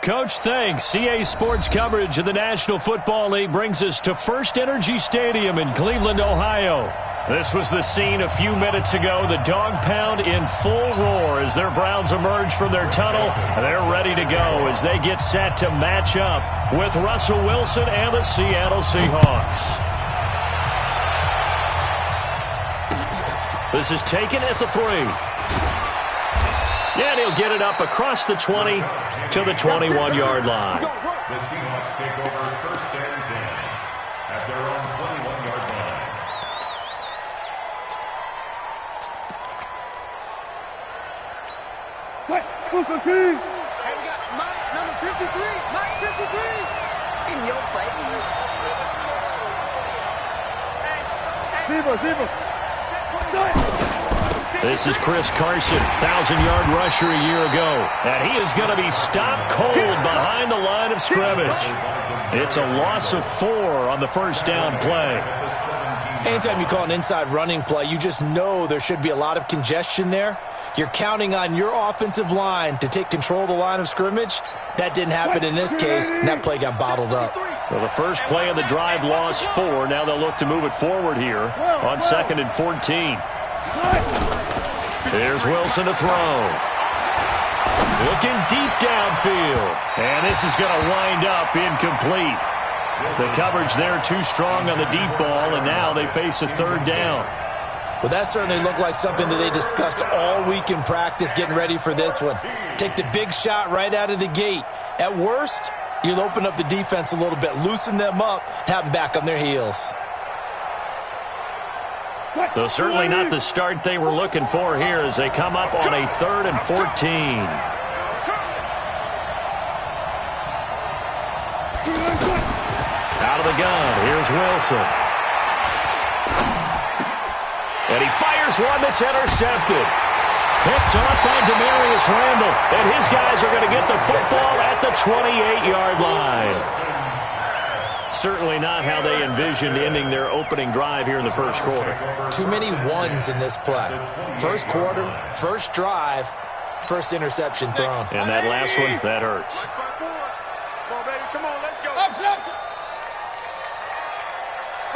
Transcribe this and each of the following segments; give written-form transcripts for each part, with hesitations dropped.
Coach. Thanks. CA Sports coverage of the National Football League brings us to First Energy Stadium in Cleveland, Ohio. This was the scene a few minutes ago. The dog pound in full roar as their Browns emerge from their tunnel. They're ready to go as they get set to match up with Russell Wilson and the Seattle Seahawks. This is taken at the 3. And he'll get it up across the 20 to the 21-yard line. The Seahawks take over first and 10 at their own 21-yard line. Hey, we got Mike, number 53. Mike, 53. In your face. This is Chris Carson, 1,000-yard rusher a year ago. And he is going to be stopped cold behind the line of scrimmage. It's a loss of 4 on the first down play. Anytime you call an inside running play, you just know there should be a lot of congestion there. You're counting on your offensive line to take control of the line of scrimmage. That didn't happen in this case, and that play got bottled up. Well, the first play of the drive lost 4. Now they'll look to move it forward here on 2nd and 14. Here's Wilson to throw. Looking deep downfield. And this is going to wind up incomplete. The coverage there too strong on the deep ball, and now they face a 3rd down. Well, that certainly looked like something that they discussed all week in practice getting ready for this one. Take the big shot right out of the gate. At worst, you'll open up the defense a little bit, loosen them up, have them back on their heels. So certainly not the start they were looking for here as they come up on a 3rd and 14. Out of the gun, here's Wilson. And he fires one that's intercepted. Picked off by Demarius Randall. And his guys are going to get the football at the 28-yard line. Certainly not how they envisioned ending their opening drive here in the first quarter. Too many ones in this play. First quarter, first drive, first interception thrown. And that last one, that hurts. Come on, baby. Come on, let's go.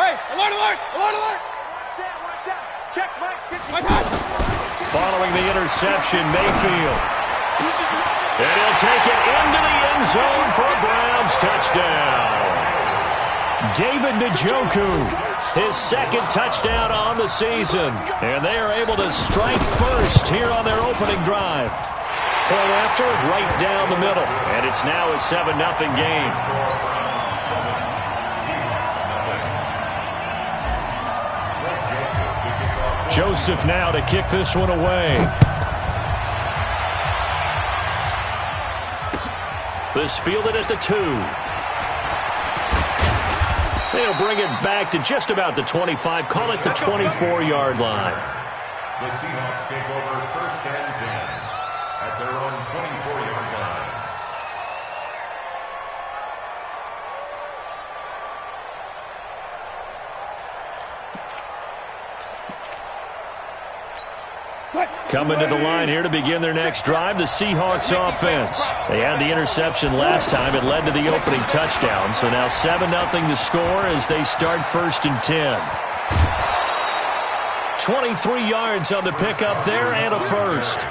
Hey, alert, alert, alert, alert. Watch out. Check, Mike. Following the interception, Mayfield. And he'll take it into the end zone for a Browns touchdown. David Njoku, his 2nd touchdown on the season. And they are able to strike first here on their opening drive. Point after, right down the middle. And it's now a 7-0 game. Joseph now to kick this one away. This fielded at the 2. They'll bring it back to just about the 25, call it the 24-yard line. The Seahawks take over first and 10 at their own 24-yard line. Coming to the line here to begin their next drive, the Seahawks offense. They had the interception last time. It led to the opening touchdown. So now 7-0 to score as they start 1st and 10. 23 yards on the pickup there and a first.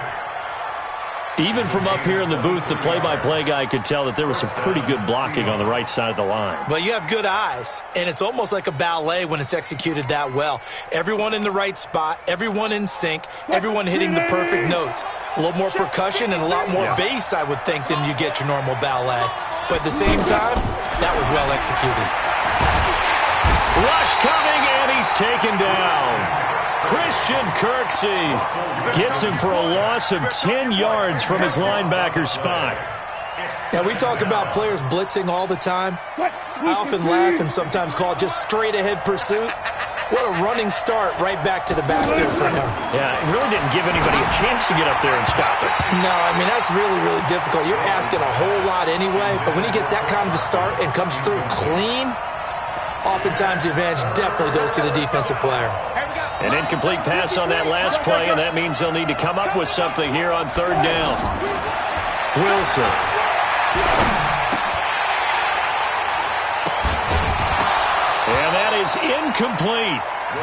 Even from up here in the booth, the play-by-play guy could tell that there was some pretty good blocking on the right side of the line. Well, you have good eyes, and it's almost like a ballet when it's executed that well. Everyone in the right spot, everyone in sync, everyone hitting the perfect notes. A little more percussion and a lot more bass, I would think, than you get your normal ballet. But at the same time, that was well executed. Rush coming, and he's taken down. Christian Kirksey gets him for a loss of 10 yards from his linebacker spot. Now, we talk about players blitzing all the time. I often laugh and sometimes call it just straight-ahead pursuit. What a running start right back to the backfield for him. Yeah, it really didn't give anybody a chance to get up there and stop it. No, I mean, that's really, really difficult. You're asking a whole lot anyway, but when he gets that kind of a start and comes through clean, oftentimes the advantage definitely goes to the defensive player. An incomplete pass on that last play, and that means they'll need to come up with something here on 3rd down. Wilson. And that is incomplete.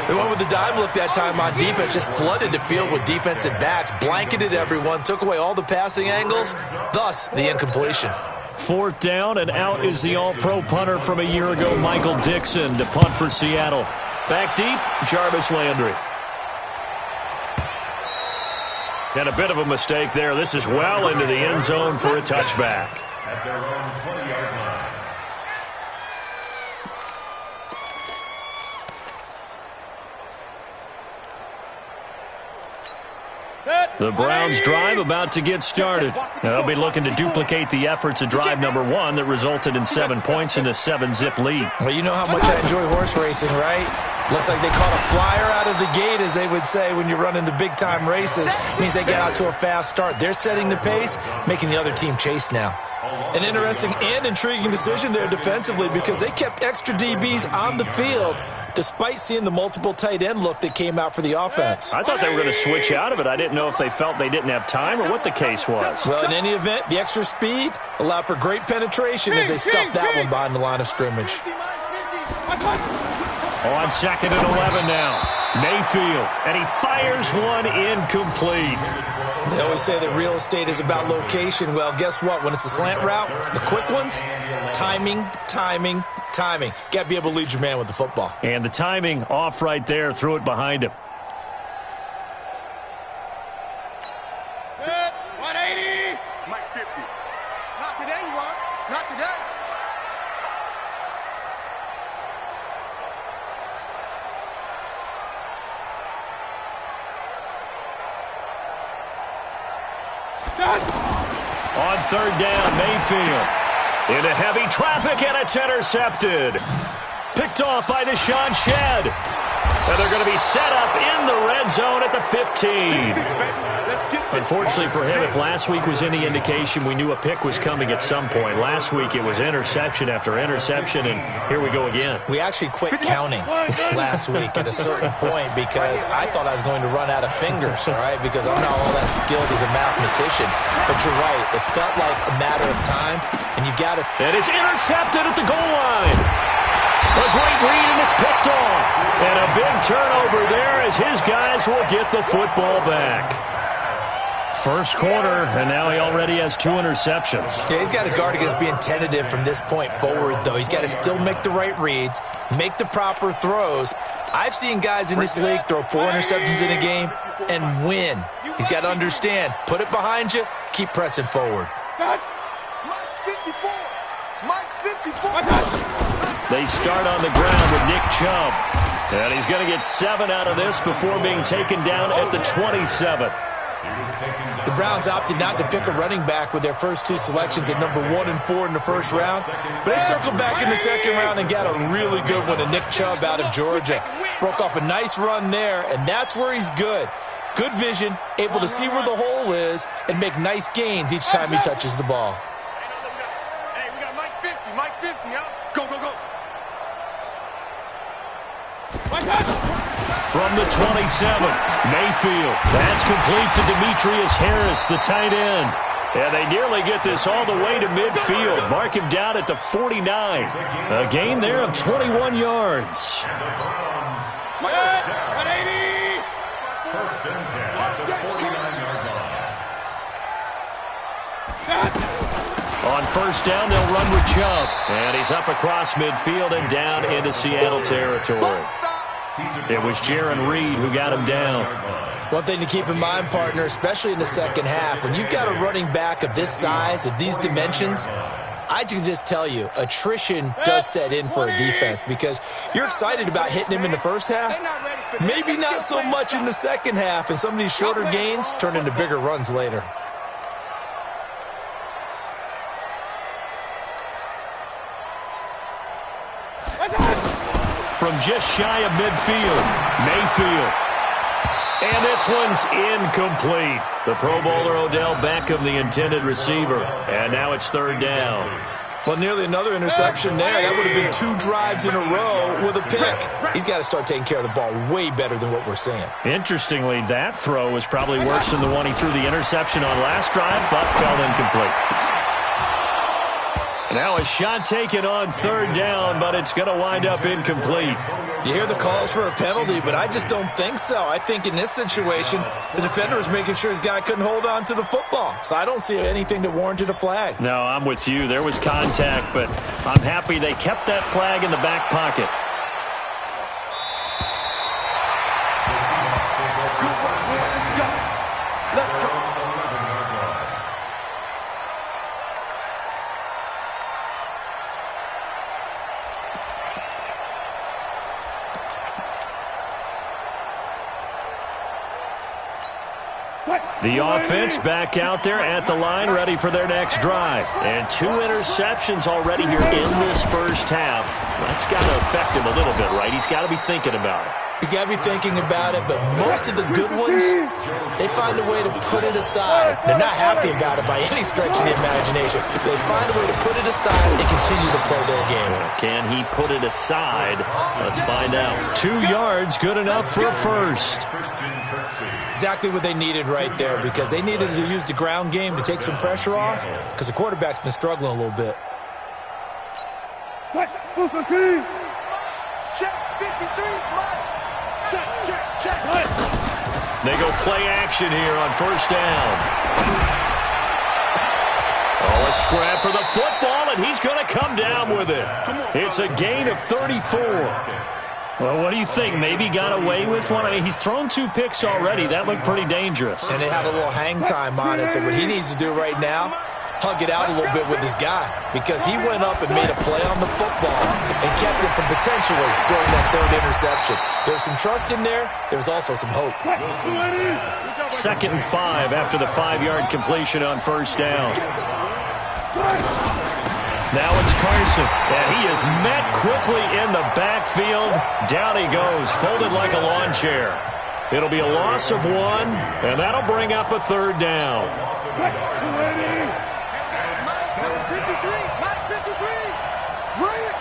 They went with the dive look that time on defense, just flooded the field with defensive backs, blanketed everyone, took away all the passing angles, thus the incompletion. 4th down, and out is the all-pro punter from a year ago, Michael Dixon, to punt for Seattle. Back deep, Jarvis Landry. And a bit of a mistake there. This is well into the end zone for a touchback. At their own 20-yard line. The Browns' drive about to get started. They'll be looking to duplicate the efforts of drive number 1 that resulted in 7 points in the 7-zip lead. Well, you know how much I enjoy horse racing, right? Looks like they caught a flyer out of the gate, as they would say when you're running the big-time races. Means they get out to a fast start. They're setting the pace, making the other team chase now. An interesting and intriguing decision there defensively, because they kept extra DBs on the field despite seeing the multiple tight end look that came out for the offense. I thought they were going to switch out of it. I didn't know if they felt they didn't have time or what the case was. Well, in any event, the extra speed allowed for great penetration as they stuffed that one behind the line of scrimmage. On 2nd and 11 now. Mayfield, and he fires one incomplete. They always say that real estate is about location. Well, guess what? When it's a slant route, the quick ones, timing. Got to be able to lead your man with the football. And the timing off right there. Threw it behind him. 180. Mike 50. Not today, you are. Not today. On 3rd down, Mayfield. Into heavy traffic, and it's intercepted. Picked off by Deshaun Shedd. And they're going to be set up in the red zone at the 15. Unfortunately for him, if last week was any indication, we knew a pick was coming at some point. Last week it was interception after interception, and here we go again. We actually quit counting last week at a certain point because I thought I was going to run out of fingers, all right, because I'm not all that skilled as a mathematician. But you're right. It felt like a matter of time, and you got to... And it's intercepted at the goal line. A great read, and it's picked off. And a big turnover there as his guys will get the football back. First quarter, and now he already has 2 interceptions. Yeah, he's got to guard against being tentative from this point forward, though. He's got to still make the right reads, make the proper throws. I've seen guys in this league throw 4 interceptions in a game and win. He's got to understand, put it behind you, keep pressing forward. Mike 54. Mike 54. They start on the ground with Nick Chubb. And he's going to get 7 out of this before being taken down at the 27. The Browns opted not to pick a running back with their first 2 selections at number 1 and 4 in the first round. But they circled back in the second round and got a really good one to Nick Chubb out of Georgia. Broke off a nice run there, and that's where he's good. Good vision, able to see where the hole is, and make nice gains each time he touches the ball. Hey, we got Mike 50. Mike 50, huh? Go, go, go. From the 27, Mayfield. That's complete to Demetrius Harris, the tight end. And they nearly get this all the way to midfield. Mark him down at the 49. A gain there of 21 yards. 180. First and 10 at the 49-yard line. On first down, they'll run with Chubb. And he's up across midfield and down into Seattle territory. It was Jaron Reed who got him down. One thing to keep in mind, partner, especially in the second half, when you've got a running back of this size, of these dimensions, I can just tell you, attrition does set in for a defense because you're excited about hitting him in the first half. Maybe not so much in the second half, and some of these shorter gains turn into bigger runs later. From just shy of midfield, Mayfield. And this one's incomplete. The Pro Bowler Odell Beckham, the intended receiver. And now it's 3rd down. Well, nearly another interception there. That would have been 2 drives in a row with a pick. He's got to start taking care of the ball way better than what we're seeing. Interestingly, that throw was probably worse than the one he threw the interception on last drive, but fell incomplete. Now a shot taken on third down, but it's going to wind up incomplete. You hear the calls for a penalty, but I just don't think so. I think in this situation, the defender was making sure his guy couldn't hold on to the football. So I don't see anything that warranted a flag. No, I'm with you. There was contact, but I'm happy they kept that flag in the back pocket. Let's go. The offense back out there at the line, ready for their next drive. And 2 interceptions already here in this first half. That's got to affect him a little bit, right? He's got to be thinking about it. He's got to be thinking about it, but most of the good ones, they find a way to put it aside. They're not happy about it by any stretch of the imagination. They find a way to put it aside and continue to play their game. Can he put it aside? Let's find out. 2 yards, good enough for a first. Exactly what they needed right there, because they needed to use the ground game to take some pressure off, because the quarterback's been struggling a little bit. Check 53, Mike. Check. They go play action here on first down. Oh, a scrap for the football, and he's going to come down with it. It's a gain of 34. Well, what do you think? Maybe got away with one? I mean, he's thrown 2 picks already. That looked pretty dangerous. And they had a little hang time on it, so what he needs to do right now, hug it out a little bit with his guy, because he went up and made a play on the football and kept him from potentially throwing that 3rd interception. There was some trust in there. There was also some hope. 2nd and 5 after the 5-yard completion on first down. Now it's Carson, and he is met quickly in the backfield. Down he goes, folded like a lawn chair. It'll be a loss of 1, and that'll bring up a 3rd down. Number 53, Mike 53. Bring it.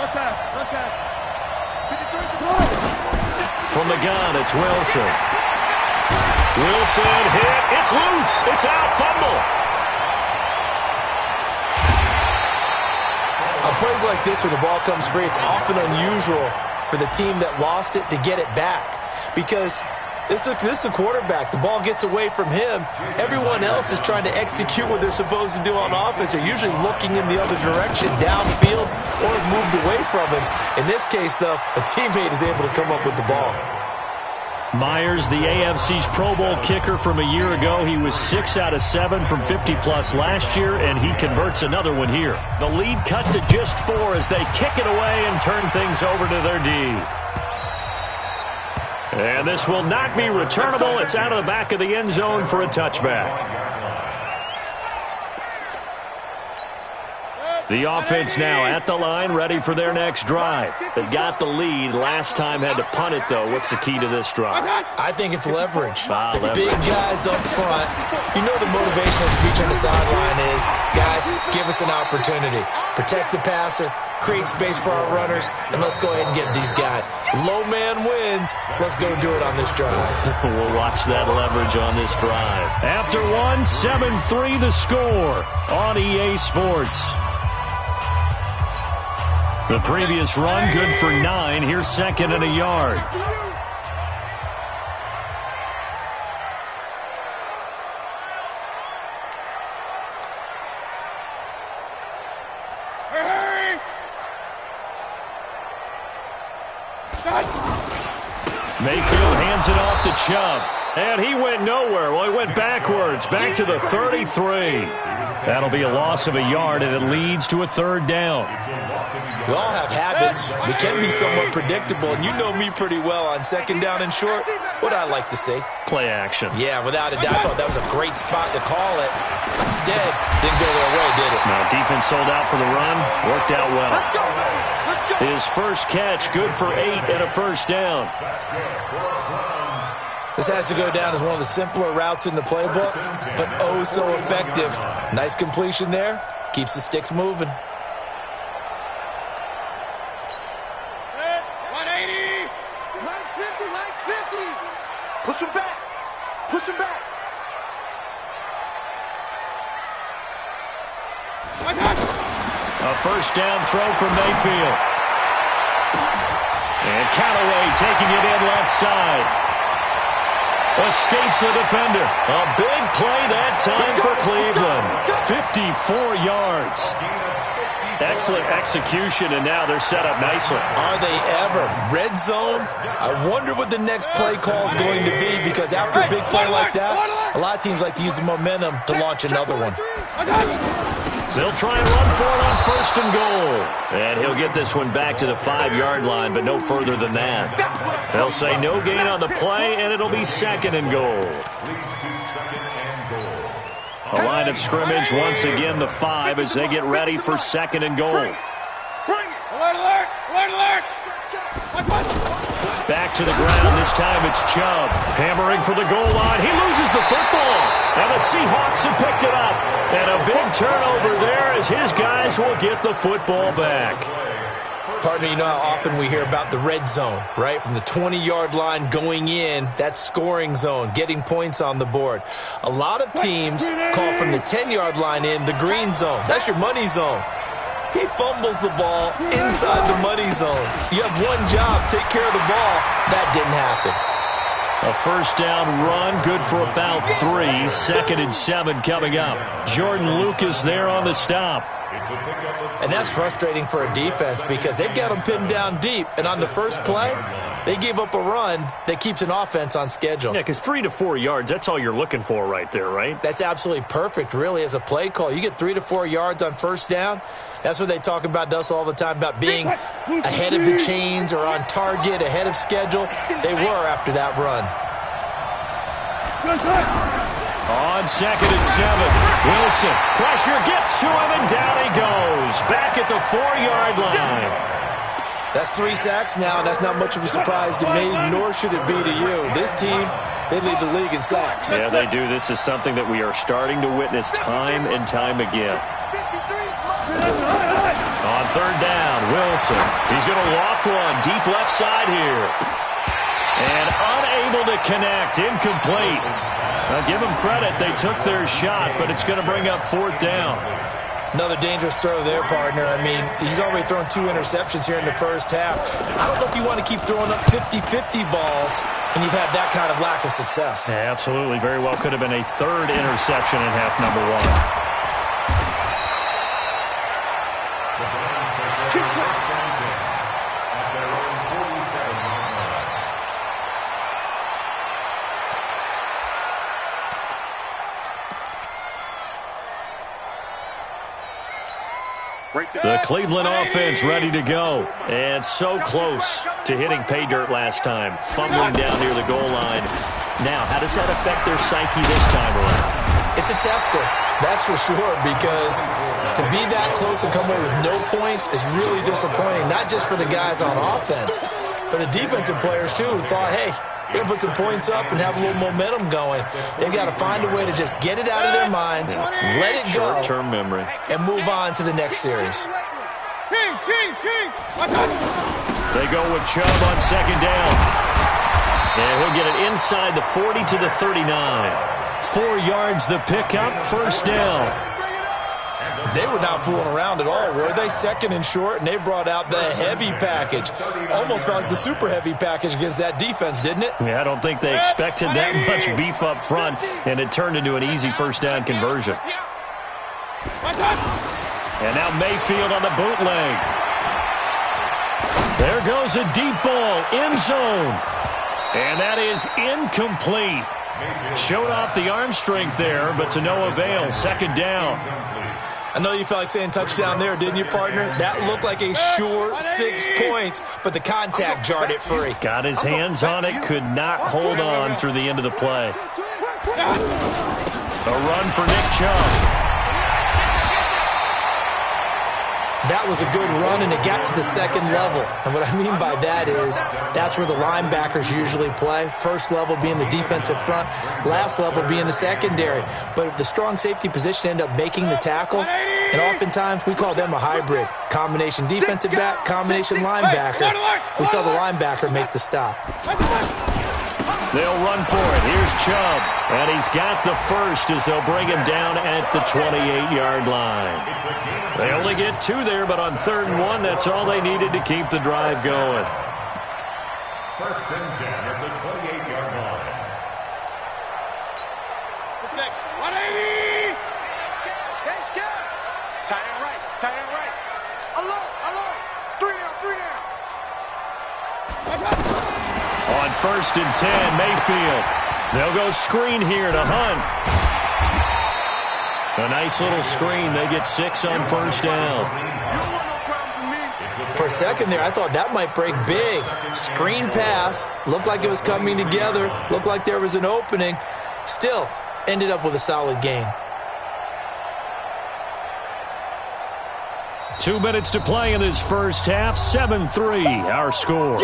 Okay. 53. From the gun, it's Wilson. Wilson hit. It's loose. It's out. Fumble. On plays like this where the ball comes free, it's often unusual for the team that lost it to get it back, because this is a quarterback. The ball gets away from him. Everyone else is trying to execute what they're supposed to do on offense. They're usually looking in the other direction, downfield, or moved away from him. In this case, though, a teammate is able to come up with the ball. Myers, the AFC's Pro Bowl kicker from a year ago. He was 6 out of 7 from 50-plus last year, and he converts another one here. The lead cut to just 4 as they kick it away and turn things over to their D. And this will not be returnable. It's out of the back of the end zone for a touchback. The offense now at the line, ready for their next drive. They've got the lead. Last time had to punt it, though. What's the key to this drive? I think it's leverage. Leverage. Big guys up front. You know the motivational speech on the sideline is, guys, give us an opportunity. Protect the passer, create space for our runners, and let's go ahead and get these guys. Low man wins. Let's go do it on this drive. We'll watch that leverage on this drive. After 1, 7-3 the score on EA Sports. The previous run, good for 9. Here's 2nd and a yard. Mayfield hands it off to Chubb. And he went nowhere. Well, he went backwards, back to the 33. That'll be a loss of a yard, and it leads to a 3rd down. We all have habits. We can be somewhat predictable, and you know me pretty well on 2nd down and short. What I like to see. Play action. Yeah, without a doubt. I thought that was a great spot to call it. Instead, didn't go their way, did it? Now, defense sold out for the run. Worked out well. His first catch, good for 8 and a 1st down. This has to go down as one of the simpler routes in the playbook, but oh so effective. Nice completion there. Keeps the sticks moving. 180. Mike's 50. Mike's 50. Push him back. Push him back. first down throw for Mayfield. And Callaway taking it in left side. Escapes the defender. A big play that time for Cleveland. 54 yards. Excellent execution, and now they're set up nicely. Are they ever? Red zone? I wonder what the next play call is going to be, because after a big play like that, a lot of teams like to use the momentum to launch another one. They'll try and run for it on first and goal. And he'll get this one back to the 5-yard line, but no further than that. They'll say no gain on the play, and it'll be second and goal. A line of scrimmage once again, the 5, as they get ready for second and goal. Alert, alert, alert, alert. Back to the ground. This time it's Chubb. Hammering for the goal line. He loses the football. And the Seahawks have picked it up. And a big turnover there as his guys will get the football back. Partner, you know how often we hear about the red zone, right? From the 20-yard line going in, that's scoring zone, getting points on the board. A lot of teams call from the 10-yard line in the green zone. That's your money zone. He fumbles the ball inside the money zone. You have one job, take care of the ball. That didn't happen. A first down run, good for about 3. Second and 7 coming up. Jordan Lucas there on the stop. And that's frustrating for a defense because they've got them pinned down deep. And on the first play, they gave up a run that keeps an offense on schedule. Yeah, because 3 to 4 yards, that's all you're looking for right there, right? That's absolutely perfect, really, as a play call. You get 3 to 4 yards on first down. That's what they talk about us all the time, about being ahead of the chains or on target, ahead of schedule. They were after that run. On second and 7, Wilson. Pressure gets to him, and down he goes. Back at the 4-yard line. That's 3 sacks now, and that's not much of a surprise to me, nor should it be to you. This team, they lead the league in sacks. Yeah, they do. This is something that we are starting to witness time and time again. On third down, Wilson. He's going to loft one deep left side here. And unable to connect, incomplete. Now, give them credit. They took their shot, but it's going to bring up fourth down. Another dangerous throw there, partner. I mean, he's already thrown 2 interceptions here in the first half. I don't know if you want to keep throwing up 50-50 balls and you've had that kind of lack of success. Yeah, absolutely. Very well could have been a 3rd interception in half number 1. The Cleveland offense ready to go. And so close to hitting pay dirt last time. Fumbling down near the goal line. Now, how does that affect their psyche this time around? It's a tester, that's for sure, because to be that close and come away with no points is really disappointing, not just for the guys on offense, but the defensive players, too, who thought, hey, we're going to put some points up and have a little momentum going. They've got to find a way to just get it out of their minds, let it go, short-term memory, and move on to the next series. They go with Chubb on second down. And he'll get it inside the 40 to the 39. 4 yards the pickup, first down. They were not fooling around at all, were they? Second and short, and they brought out the heavy package. Almost felt like the super heavy package against that defense, didn't it? Yeah, I don't think they expected that much beef up front, and it turned into an easy first down conversion. And now Mayfield on the bootleg. There goes a deep ball, end zone. And that is incomplete. Showed off the arm strength there, but to no avail. Second down. I know you felt like saying touchdown there, didn't you, partner? That looked like a sure 6 points, but the contact jarred it free. Got his hands on it, could not hold on through the end of the play. A run for Nick Chubb. That was a good run, and it got to the second level. And what I mean by that is that's where the linebackers usually play. First level being the defensive front, last level being the secondary. But the strong safety position ended up making the tackle, and oftentimes we call them a hybrid. Combination defensive back, combination linebacker. We saw the linebacker make the stop. They'll run for it. Here's Chubb. And he's got the first as they'll bring him down at the 28-yard line. They only get 2 there, but on 3rd and 1, that's all they needed to keep the drive going. 1st and 10 at the 28-yard line. 180! Stay scared. Tight end right. Tight end right. Alone. 3 down. On 1st and 10, Mayfield. They'll go screen here to Hunt. A nice little screen. They get 6 on 1st down. For a second there, I thought that might break big. Screen pass. Looked like it was coming together. Looked like there was an opening. Still, ended up with a solid game. 2 minutes to play in this first half. 7-3, our score.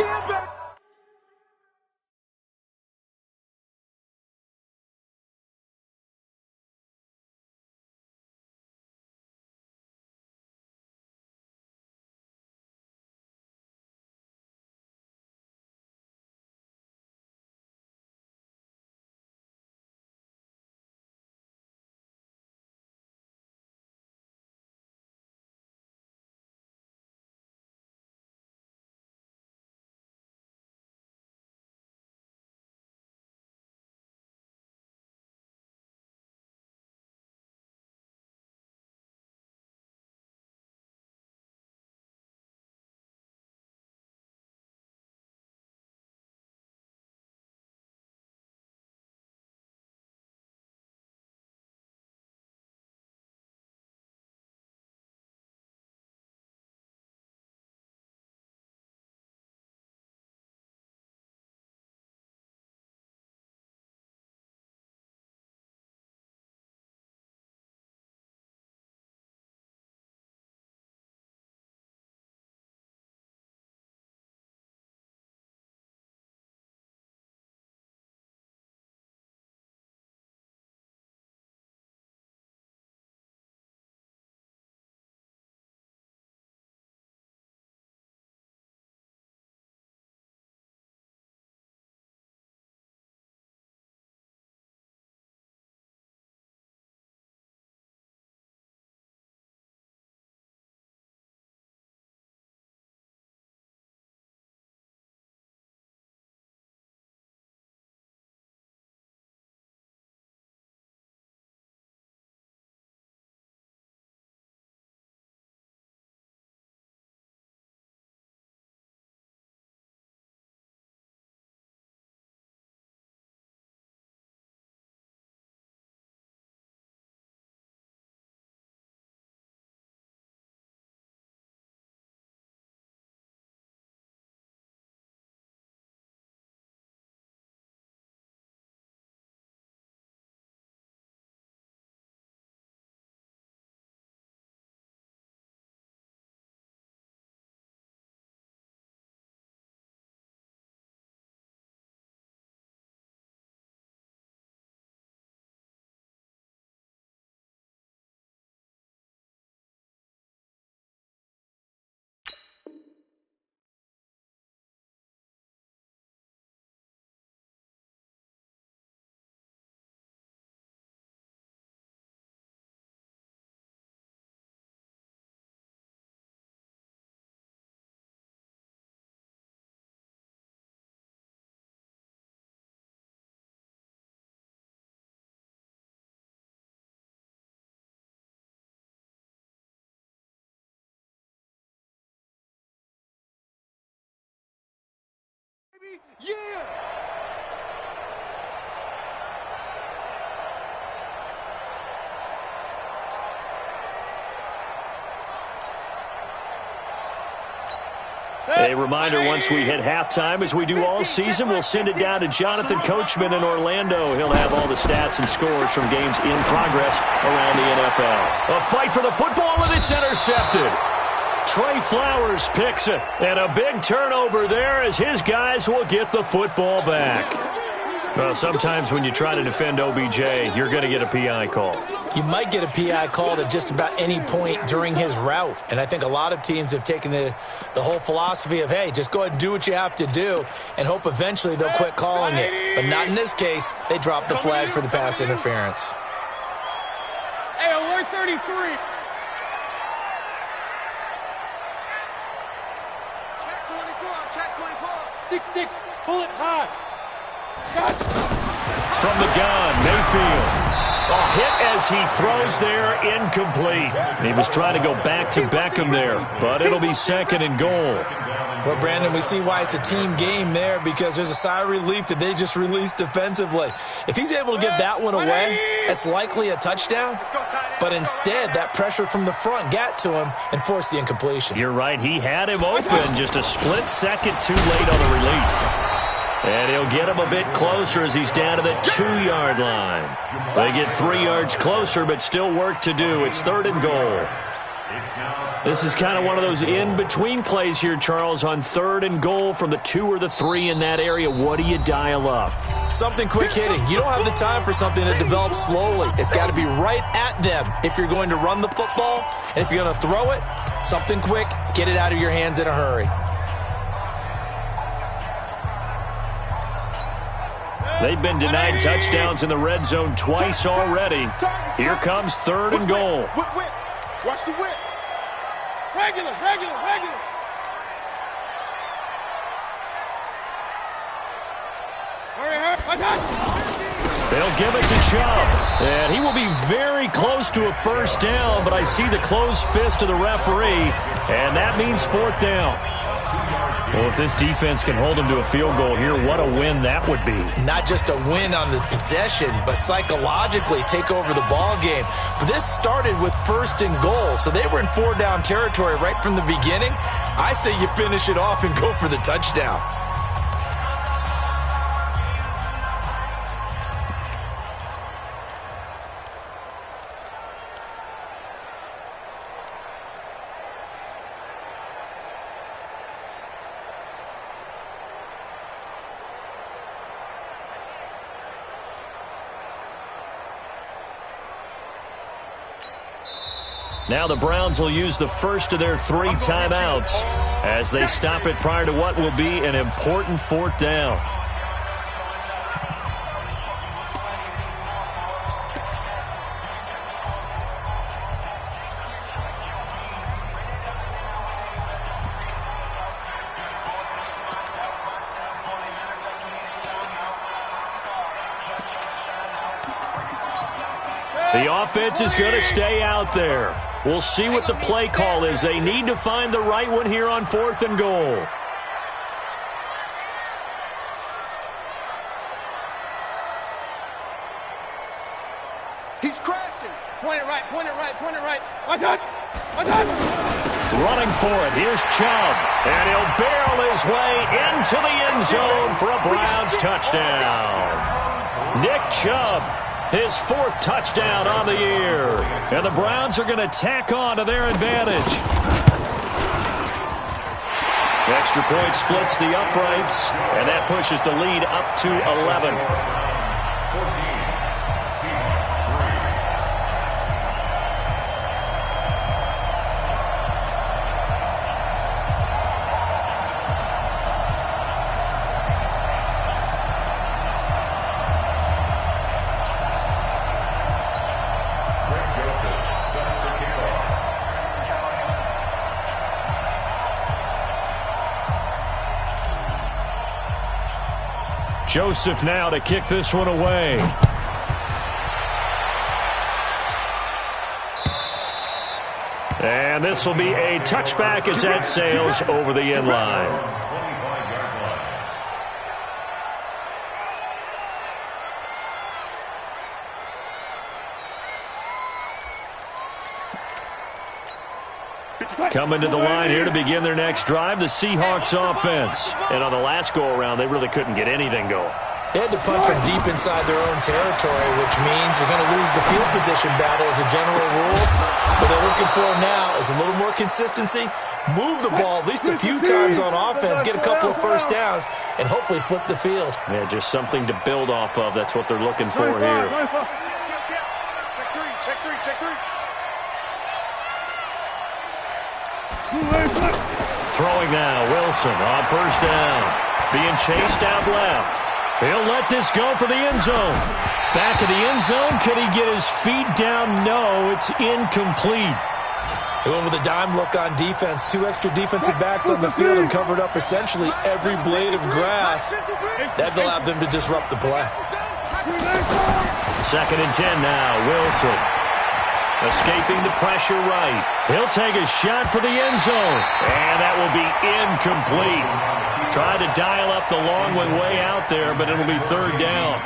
Yeah! A reminder, once we hit halftime, as we do all season, we'll send it down to Jonathan Coachman in Orlando. He'll have all the stats and scores from games in progress around the NFL. A fight for the football, and it's intercepted. Trey Flowers picks it, and a big turnover there as his guys will get the football back. Well, sometimes when you try to defend OBJ, you're going to get a PI call. You might get a PI called at just about any point during his route. And I think a lot of teams have taken the whole philosophy of, hey, just go ahead and do what you have to do and hope eventually they'll quit calling it. But not in this case. They dropped the flag for the pass interference. Hey, alert 33. Check 24, check 24. 6-6, pull it high. From the gun, Mayfield. A hit as he throws there, incomplete. He was trying to go back to Beckham there, but it'll be 2nd and goal. Well, Brandon, we see why it's a team game there because there's a sigh of relief that they just released defensively. If he's able to get that one away, it's likely a touchdown. But instead, that pressure from the front got to him and forced the incompletion. You're right. He had him open just a split second too late on the release. And he'll get him a bit closer as he's down to the 2-yard line. They get 3 yards closer, but still work to do. It's 3rd and goal. This is kind of one of those in-between plays here, Charles, on 3rd and goal from the 2 or the 3 in that area. What do you dial up? Something quick hitting. You don't have the time for something that develops slowly. It's got to be right at them if you're going to run the football. And if you're going to throw it, something quick, get it out of your hands in a hurry. They've been denied touchdowns in the red zone twice already. Here comes 3rd and goal. Whip. Watch the whip. Regular. Hurry. They'll give it to Chubb. And he will be very close to a 1st down, but I see the closed fist of the referee, and that means 4th down. Well, if this defense can hold them to a field goal here, what a win that would be. Not just a win on the possession, but psychologically take over the ball game. But this started with 1st and goal, so they were in 4-down territory right from the beginning. I say you finish it off and go for the touchdown. Now the Browns will use the first of their 3 timeouts as they stop it prior to what will be an important 4th down. The offense is going to stay out there. We'll see what the play call is. They need to find the right one here on 4th and goal. He's crashing. Point it right. Watch out. Running for it. Here's Chubb. And he'll barrel his way into the end zone for a Browns touchdown. Nick Chubb, his 4th touchdown on the year. And the Browns are going to tack on to their advantage. Extra point splits the uprights, and that pushes the lead up to 11. 14. Joseph now to kick this one away. And this will be a touchback as that sails over the end line. Coming to the line here to begin their next drive, the Seahawks offense. And on the last go-around, they really couldn't get anything going. They had to punt from deep inside their own territory, which means you're going to lose the field position battle as a general rule. What they're looking for now is a little more consistency, move the ball at least a few times on offense, get a couple of first downs, and hopefully flip the field. Yeah, just something to build off of. That's what they're looking for here. Check three. Throwing now, Wilson on first down. Being chased out left. He'll let this go for the end zone. Back of the end zone. Could he get his feet down? No, it's incomplete. He went with a dime look on defense. 2 extra defensive backs on the field and covered up essentially every blade of grass. That allowed them to disrupt the play. 2nd and 10 now. Wilson escaping the pressure right. He'll take a shot for the end zone. And that will be incomplete. Tried to dial up the long one way out there, but it'll be 3rd down.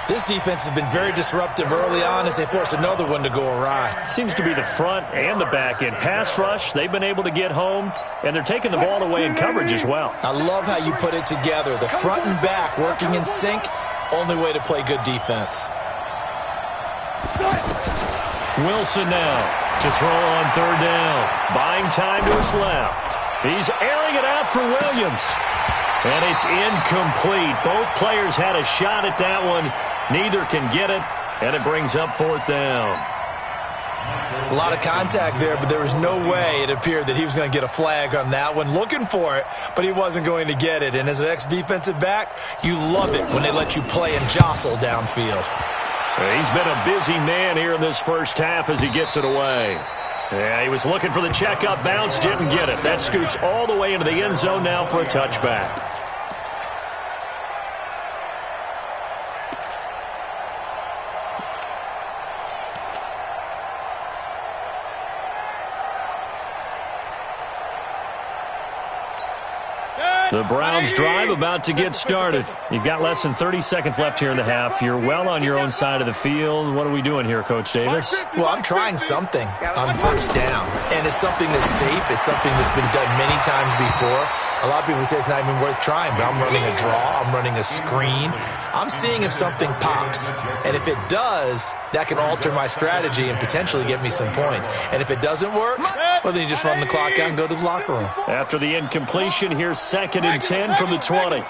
This defense has been very disruptive early on as they force another one to go awry. Seems to be the front and the back end. Pass rush, they've been able to get home, and they're taking the ball away in coverage as well. I love how you put it together. The front and back working in sync, only way to play good defense. Wilson now to throw on 3rd down. Buying time to his left. He's airing it out for Williams. And it's incomplete. Both players had a shot at that one. Neither can get it, and it brings up 4th down. A lot of contact there, but there was no way it appeared that he was going to get a flag on that one. Looking for it, but he wasn't going to get it. And as an ex-defensive back, you love it when they let you play and jostle downfield. He's been a busy man here in this first half as he gets it away. Yeah, he was looking for the checkup bounce, didn't get it. That scoots all the way into the end zone now for a touchback. The Browns drive about to get started. You've got less than 30 seconds left here in the half. You're well on your own side of the field. What are we doing here, Coach Davis? Well, I'm trying something on first down. And it's something that's safe. It's something that's been done many times before. A lot of people say it's not even worth trying, but I'm running a draw. I'm running a screen. I'm seeing if something pops. And if it does, that can alter my strategy and potentially get me some points. And if it doesn't work, well, then you just run the clock out and go to the locker room. After the incompletion, here's 2nd and 10 from the 20.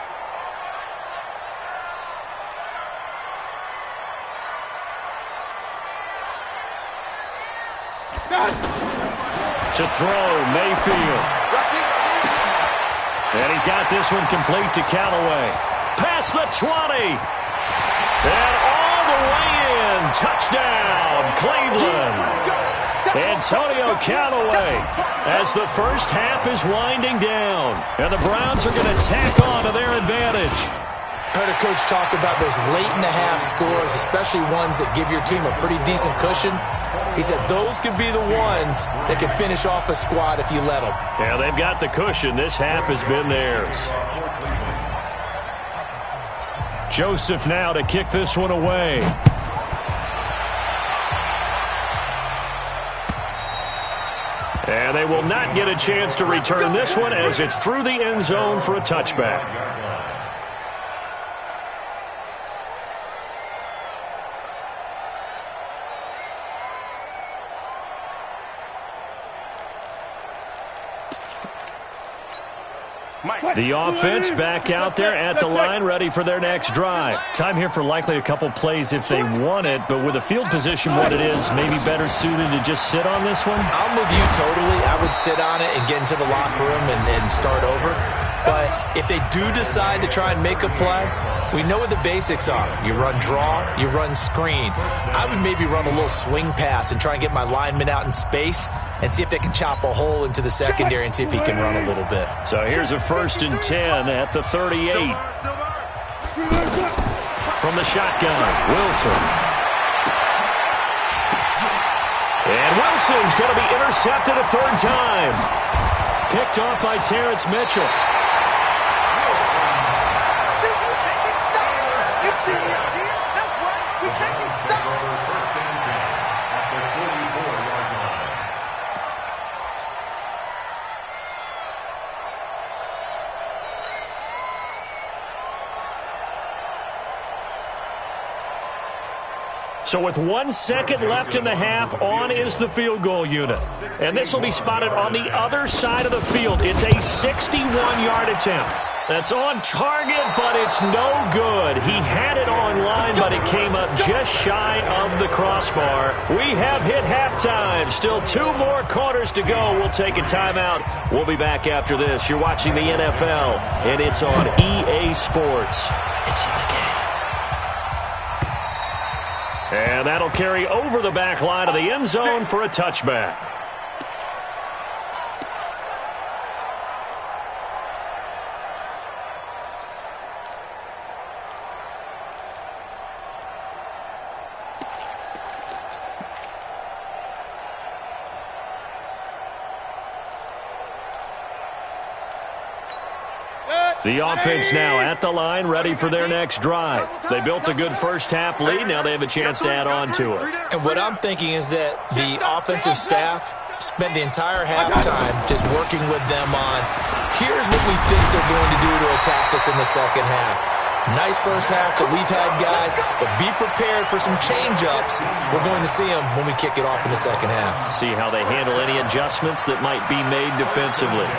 To throw, Mayfield. And he's got this one complete to Callaway. Past the 20. And all the way in. Touchdown, Cleveland. Antonio Callaway as the first half is winding down. And the Browns are going to tack on to their advantage. I heard a coach talk about those late-in-the-half scores, especially ones that give your team a pretty decent cushion. He said those could be the ones that can finish off a squad if you let them. Yeah, they've got the cushion. This half has been theirs. Joseph now to kick this one away. And they will not get a chance to return this one as it's through the end zone for a touchback. The offense back out there at the line, ready for their next drive. Time here for likely a couple plays if they want it, but with the field position what it is, maybe better suited to just sit on this one? I'm with you totally. I would sit on it and get into the locker room and start over. But if they do decide to try and make a play, we know what the basics are. You run draw, you run screen. I would maybe run a little swing pass and try and get my lineman out in space and see if they can chop a hole into the secondary and see if he can run a little bit. So here's a 1st and 10 at the 38. From the shotgun, Wilson. And Wilson's going to be intercepted a 3rd time. Picked off by Terrence Mitchell. So with 1 second left in the half, on is the field goal unit. And this will be spotted on the other side of the field. It's a 61-yard attempt. That's on target, but it's no good. He had it online, but it came up just shy of the crossbar. We have hit halftime. Still 2 more quarters to go. We'll take a timeout. We'll be back after this. You're watching the NFL, and it's on EA Sports. It's in the game. And that'll carry over the back line of the end zone for a touchback. The offense now at the line, ready for their next drive. They built a good first-half lead. Now they have a chance to add on to it. And what I'm thinking is that the offensive staff spent the entire halftime just working with them on, here's what we think they're going to do to attack us in the second half. Nice first half that we've had, guys, but be prepared for some change-ups. We're going to see them when we kick it off in the second half. See how they handle any adjustments that might be made defensively.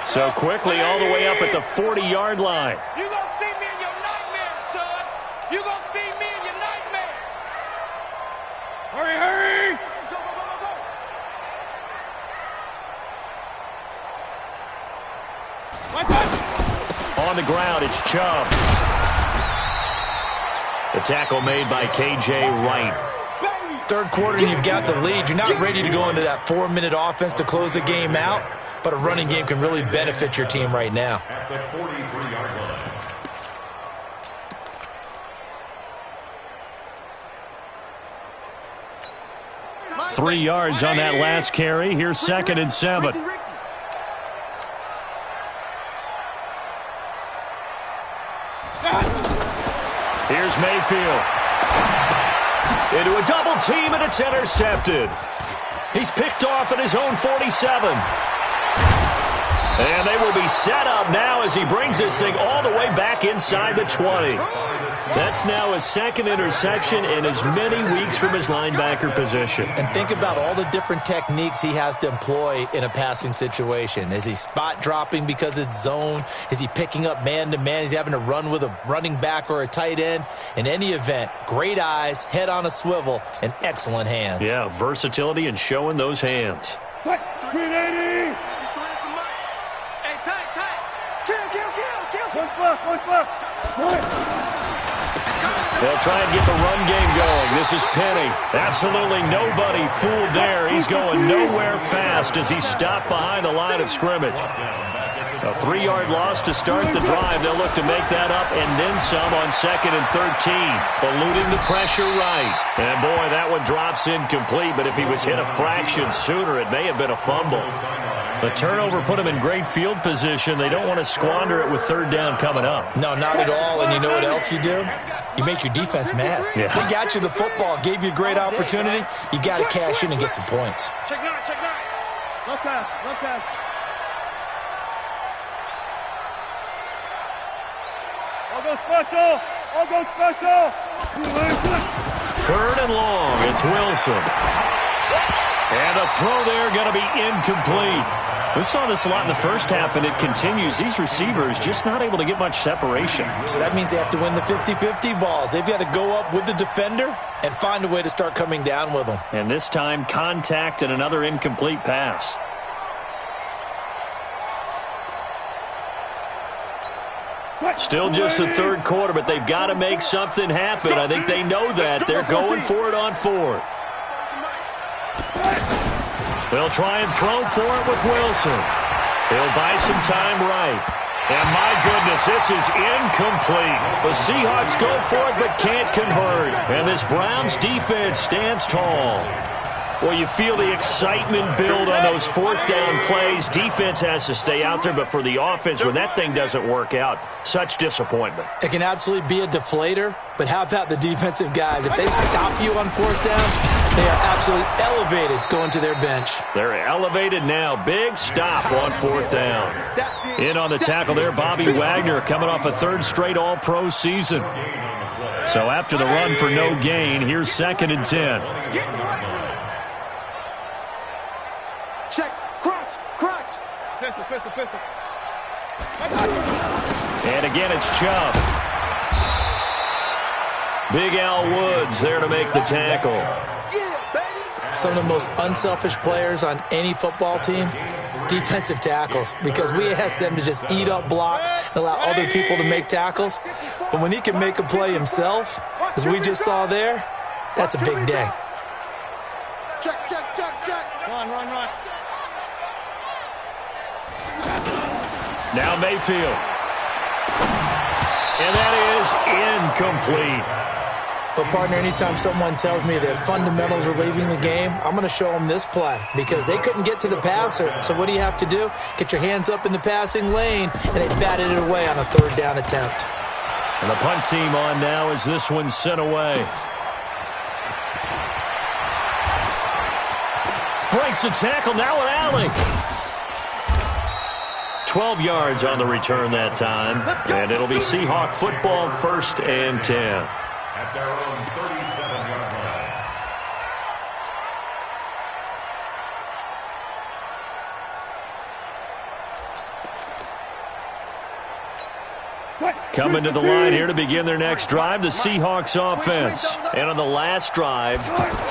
So quickly all the way up at the 40-yard line. You're going to see me in your nightmares, son. You're going to see me in your nightmares. Hurry, hurry. Go, go, go, go, go. What? On the ground, it's Chubb. The tackle made by K.J. Wright. Third quarter and you've got the lead. You're not ready to go into that 4-minute offense to close the game out. But a running game can really benefit your team right now. At the 43-yard line. 3 yards on that last carry. Here's 2nd and 7. Here's Mayfield. Into a double team, and it's intercepted. He's picked off at his own 47. And they will be set up now as he brings this thing all the way back inside the 20. That's now his 2nd interception in as many weeks from his linebacker position. And think about all the different techniques he has to employ in a passing situation. Is he spot dropping because it's zone? Is he picking up man-to-man? Is he having to run with a running back or a tight end? In any event, great eyes, head on a swivel, and excellent hands. Yeah, versatility and showing those hands. 380. They'll try and get the run game going. This is Penny. Absolutely nobody fooled there. He's going nowhere fast as he's stopped behind the line of scrimmage. A 3-yard loss to start the drive. They'll look to make that up and then some on 2nd and 13. Eluding the pressure right. And boy, that one drops incomplete, but if he was hit a fraction sooner, it may have been a fumble. The turnover put him in great field position. They don't want to squander it with 3rd down coming up. No, not at all. And you know what else you do? You make your defense mad. Yeah. They got you the football, gave you a great opportunity. You got to cash in and get some points. Check 9, check 9. No pass, no pass. I'll go special. I'll go special. 3rd and long. It's Wilson. And the throw there going to be incomplete. We saw this a lot in the first half, and it continues. These receivers just not able to get much separation. So that means they have to win the 50-50 balls. They've got to go up with the defender and find a way to start coming down with them. And this time, contact and another incomplete pass. Still just the 3rd quarter, but they've got to make something happen. I think they know that. They're going for it on 4th. They'll try and throw for it with Wilson. He'll buy some time right. And my goodness, this is incomplete. The Seahawks go for it but can't convert. And this Browns defense stands tall. Well, you feel the excitement build on those 4th down plays. Defense has to stay out there, but for the offense, when that thing doesn't work out, such disappointment. It can absolutely be a deflator, but how about the defensive guys? If they stop you on 4th down, they are absolutely elevated going to their bench. They're elevated now. Big stop on 4th down. In on the tackle there, Bobby Wagner coming off a 3rd straight All-Pro season. So after the run for no gain, here's 2nd and 10. Check. Crunch. Pistol. And again, it's Chubb. Big Al Woods there to make the tackle. Some of the most unselfish players on any football team, defensive tackles, because we ask them to just eat up blocks and allow other people to make tackles. But when he can make a play himself, as we just saw there, that's a big day. Check. Run. Now Mayfield. And that is incomplete. But, partner, anytime someone tells me that fundamentals are leaving the game, I'm going to show them this play because they couldn't get to the passer. So what do you have to do? Get your hands up in the passing lane, and they batted it away on a 3rd down attempt. And the punt team on now as this one's sent away. Breaks the tackle, now an alley. 12 yards on the return that time. And it'll be Seahawk football, 1st and 10. At their own 37-yard line. Coming to the line here to begin their next drive, the Seahawks offense. And on the last drive,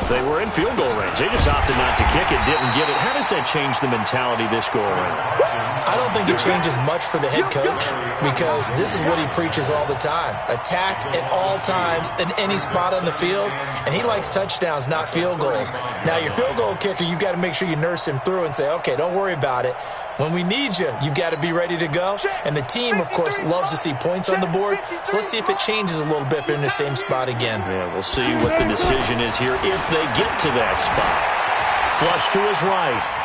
they were in field goal range. They just opted not to kick it, didn't get it. How does that change the mentality this go around? I don't think it changes much for the head coach because this is what he preaches all the time. Attack at all times in any spot on the field, and he likes touchdowns, not field goals. Now, your field goal kicker, you've got to make sure you nurse him through and say, okay, don't worry about it. When we need you, you've got to be ready to go. And the team, of course, loves to see points on the board. So let's see if it changes a little bit if they're in the same spot again. Yeah, we'll see what the decision is here if they get to that spot. Flush to his right.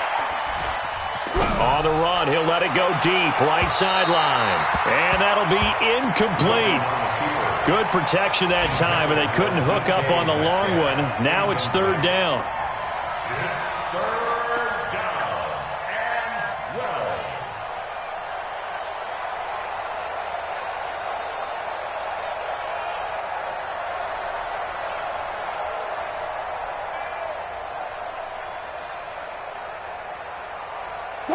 On the run, he'll let it go deep, right sideline. And that'll be incomplete. Good protection that time, and they couldn't hook up on the long one. Now it's 3rd down.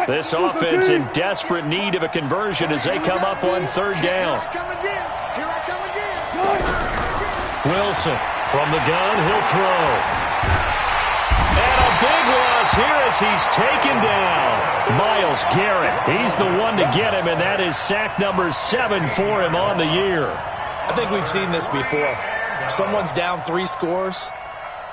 This offense in desperate need of a conversion as they come up on 3rd down. Here I come again. Wilson from the gun, he'll throw. And a big loss here as he's taken down. Myles Garrett, he's the one to get him, and that is sack number 7 for him on the year. I think we've seen this before. If someone's down 3 scores,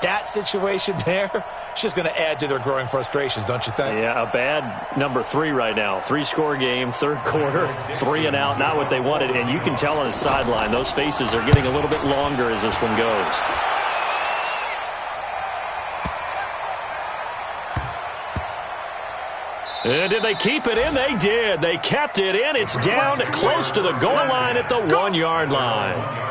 that situation there, it's just going to add to their growing frustrations, don't you think? Yeah, a bad number 3 right now. 3-score game, 3rd quarter, 3 and out, not what they wanted. And you can tell on the sideline, those faces are getting a little bit longer as this one goes. And did they keep it in? They did. They kept it in. It's down close to the goal line at the 1-yard line.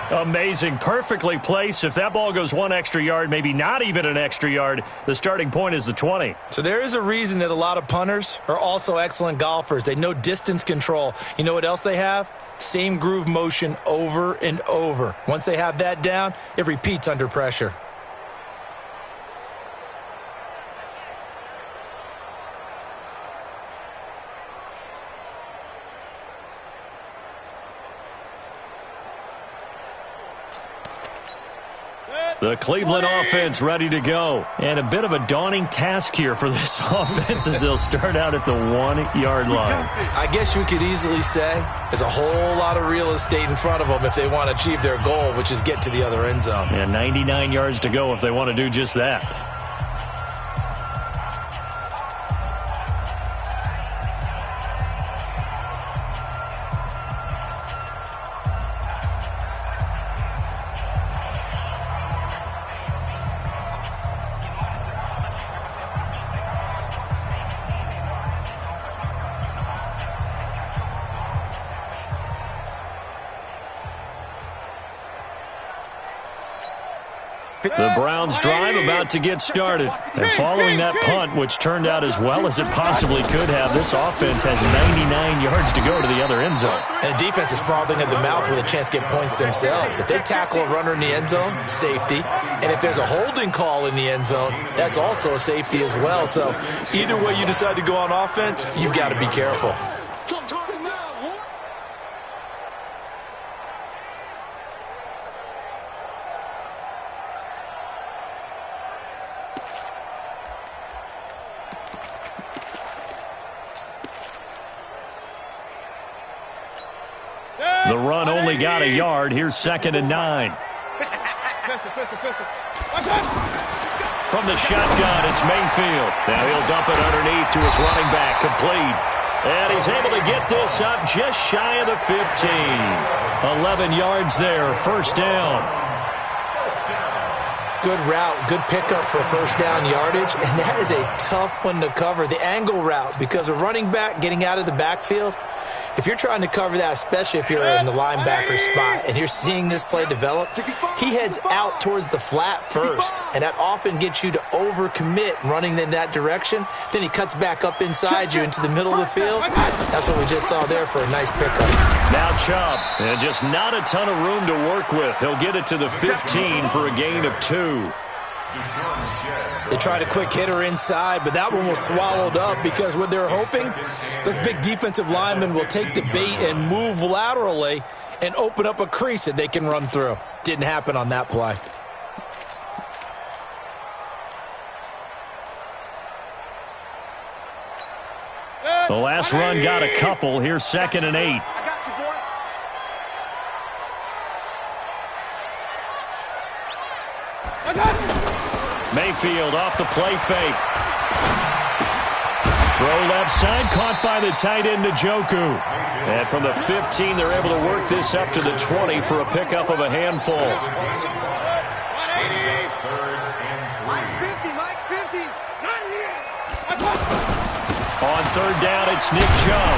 Amazing. Perfectly placed. If that ball goes 1 extra yard, maybe not even an extra yard, the starting point is the 20. So there is a reason that a lot of punters are also excellent golfers. They know distance control. You know what else they have? Same groove motion over and over. Once they have that down, it repeats under pressure. The Cleveland offense ready to go. And a bit of a daunting task here for this offense as they'll start out at the 1-yard line. I guess we could easily say there's a whole lot of real estate in front of them if they want to achieve their goal, which is get to the other end zone. And 99 yards to go if they want to do just that. The Browns drive about to get started. And following that punt, which turned out as well as it possibly could have, this offense has 99 yards to go to the other end zone. And the defense is frothing at the mouth with a chance to get points themselves. If they tackle a runner in the end zone, safety. And if there's a holding call in the end zone, that's also a safety as well. So either way you decide to go on offense, you've got to be careful. The run only got a yard. Here's 2nd and 9. From the shotgun, it's Mayfield. Now he'll dump it underneath to his running back, complete. And he's able to get this up just shy of the 15. 11 yards there, 1st down. Good route, good pickup for first down yardage, and that is a tough one to cover, the angle route, because a running back getting out of the backfield, if you're trying to cover that, especially if you're in the linebacker spot and you're seeing this play develop, he heads out towards the flat first, and that often gets you to overcommit running in that direction. Then he cuts back up inside you into the middle of the field. That's what we just saw there for a nice pickup. Now Chubb, and just not a ton of room to work with. He'll get it to the 15 for a gain of 2. They tried a quick hitter inside, but that one was swallowed up because what they're hoping, those big defensive linemen will take the bait and move laterally and open up a crease that they can run through. Didn't happen on that play. The last run got a couple. Here's 2nd and 8. Mayfield off the play fake. Throw left side, caught by the tight end, Njoku. And from the 15, they're able to work this up to the 20 for a pickup of a handful. Mike's 50, Mike's 50. On 3rd down, it's Nick Chubb.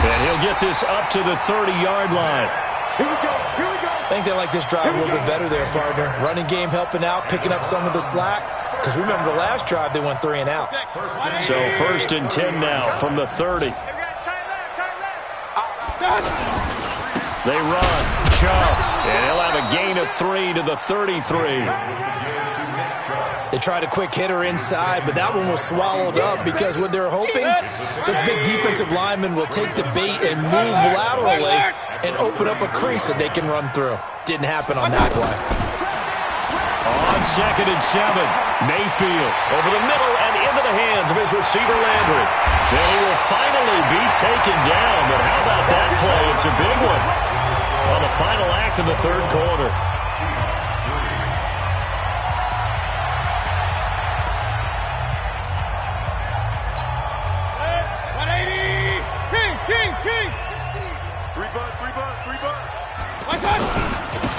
And he'll get this up to the 30-yard line. Here we go, here we go. I think they like this drive a little bit better there, partner. Running game helping out, picking up some of the slack. Because remember, the last drive, they went 3 and out. So 1st and 10 now from the 30. They run. Chubb. And he'll have a gain of 3 to the 33. They tried a quick hitter inside, but that one was swallowed up because what they're hoping, those big defensive linemen will take the bait and move laterally and open up a crease that they can run through. Didn't happen on that play. On 2nd and 7, Mayfield over the middle and into the hands of his receiver Landry. Then he will finally be taken down, but how about that play? It's a big one on the final act of the 3rd quarter.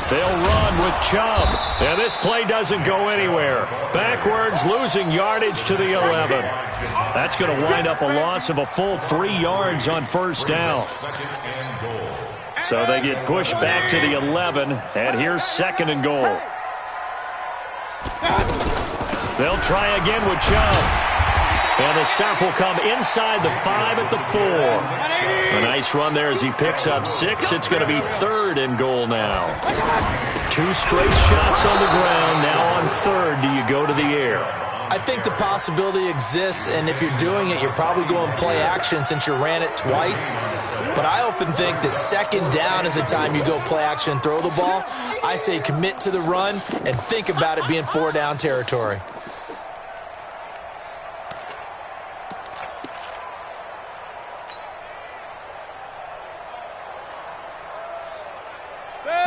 They'll run with Chubb. And this play doesn't go anywhere. Backwards, losing yardage to the 11. That's going to wind up a loss of a full 3 yards on 1st down. So they get pushed back to the 11, and here's 2nd and goal. They'll try again with Chubb. And the stop will come inside the 5 at the 4. A nice run there as he picks up 6. It's going to be 3rd and goal now. 2 straight shots on the ground. Now on 3rd, do you go to the air? I think the possibility exists, and if you're doing it, you're probably going play action since you ran it twice. But I often think that 2nd down is the time you go play action and throw the ball. I say commit to the run and think about it being 4 down territory.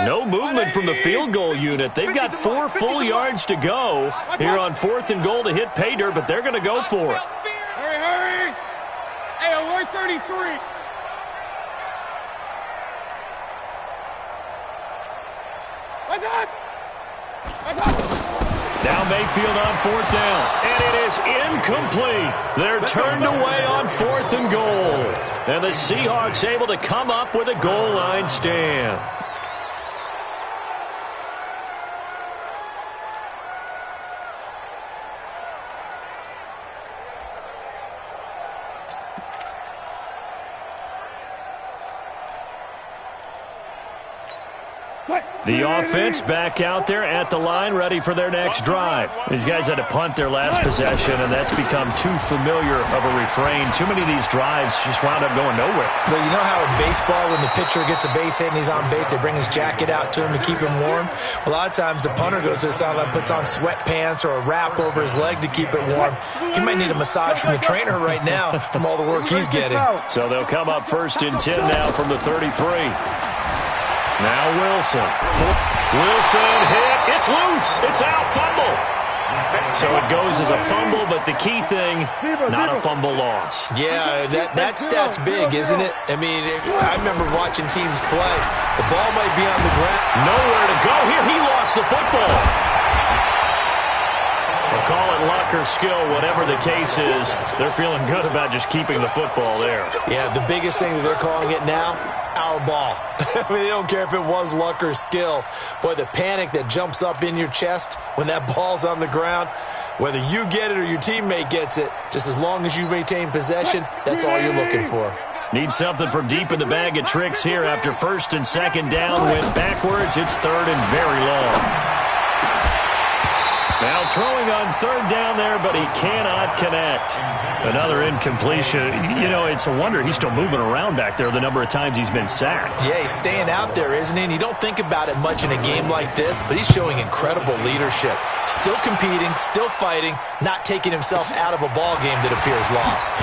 No movement from the field goal unit. They've got 4 full yards to go here on 4th and goal to hit pay dirt, but they're going to go for it. Hurry, hurry. Hey, alert 33. What's up? Now Mayfield on 4th down, and it is incomplete. They're turned away on 4th and goal. And the Seahawks able to come up with a goal line stand. The offense back out there at the line, ready for their next drive. These guys had to punt their last possession, and that's become too familiar of a refrain. Too many of these drives just wound up going nowhere. But you know how in baseball, when the pitcher gets a base hit and he's on base, they bring his jacket out to him to keep him warm? A lot of times the punter goes to the sideline, puts on sweatpants or a wrap over his leg to keep it warm. He might need a massage from the trainer right now from all the work he's getting. So they'll come up 1st and 10 now from the 33. Now Wilson. Wilson hit. It's loose. It's out. Fumble. So it goes as a fumble, but the key thing, not a fumble loss. Yeah, that stat's big, isn't it? I mean, I remember watching teams play. The ball might be on the ground. Nowhere to go here. He lost the football. We'll call it luck or skill, whatever the case is. They're feeling good about just keeping the football there. Yeah, the biggest thing that they're calling it now, our ball. I mean, they don't care if it was luck or skill. Boy, the panic that jumps up in your chest when that ball's on the ground, whether you get it or your teammate gets it, just as long as you maintain possession, that's all you're looking for. Need something from deep in the bag of tricks here after 1st and 2nd down. Went backwards. It's 3rd and very long. Now throwing on 3rd down there, but he cannot connect. Another incompletion. You know, it's a wonder he's still moving around back there the number of times he's been sacked. Yeah, he's staying out there, isn't he? And you don't think about it much in a game like this, but he's showing incredible leadership. Still competing, still fighting, not taking himself out of a ball game that appears lost.